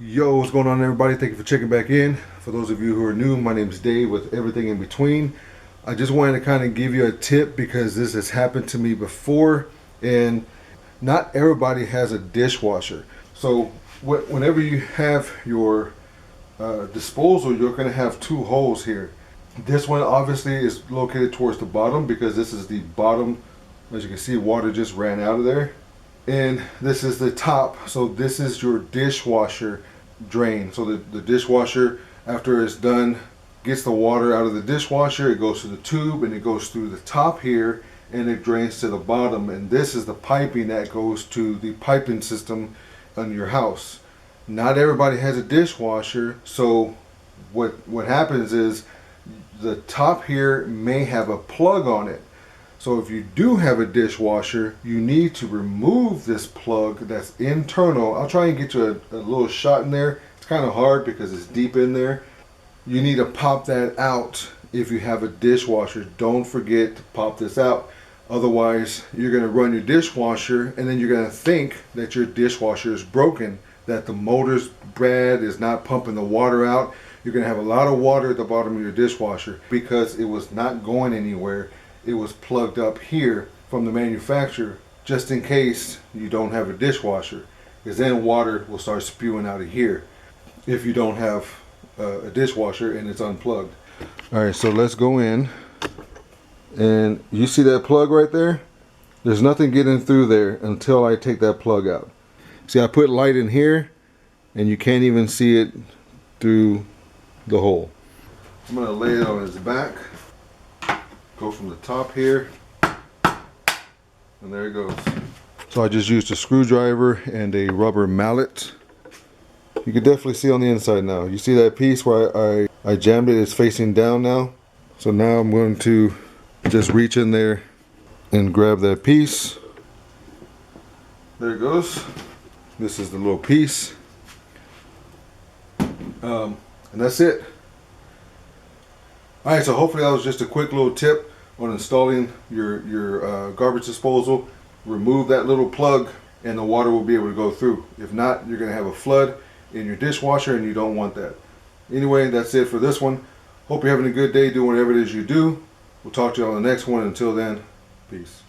Yo, what's going on, everybody? Thank you for checking back in. For those of you who are new, my name is Dave with Everything in Between. I just wanted to kind of give you a tip because this has happened to me before, and not everybody has a dishwasher. So whenever you have your disposal, you're going to have two holes here. This one obviously is located towards the bottom because this is the bottom. As you can see, water just ran out of there. And this is the top, so this is your dishwasher drain. So the dishwasher, after it's done, gets the water out of the dishwasher, it goes to the tube and it goes through the top here and it drains to the bottom, and this is the piping that goes to the piping system on your house. Not everybody has a dishwasher, so what happens is the top here may have a plug on it. So if you do have a dishwasher, you need to remove this plug that's internal. I'll try and get you a little shot in there. It's kind of hard because it's deep in there. You need to pop that out if you have a dishwasher. Don't forget to pop this out. Otherwise, you're going to run your dishwasher and then you're going to think that your dishwasher is broken, that the motor's bad, is not pumping the water out. You're going to have a lot of water at the bottom of your dishwasher because it was not going anywhere. It was plugged up here from the manufacturer just in case you don't have a dishwasher, because then water will start spewing out of here if you don't have a dishwasher and it's unplugged. All right, so let's go in, and you see that plug right there? There's nothing getting through there until I take that plug out. See, I put light in here and you can't even see it through the hole. I'm gonna lay it on his back. Go from the top here, and there it goes. So I just used a screwdriver and a rubber mallet. You can definitely see on the inside now. You see that piece where I jammed it? It's facing down now. So now I'm going to just reach in there and grab that piece. There it goes. This is the little piece. And that's it. Alright, so hopefully that was just a quick little tip on installing your garbage disposal. Remove that little plug and the water will be able to go through. If not, you're going to have a flood in your dishwasher and you don't want that. Anyway, that's it for this one. Hope you're having a good day doing whatever it is you do. We'll talk to you on the next one. Until then, peace.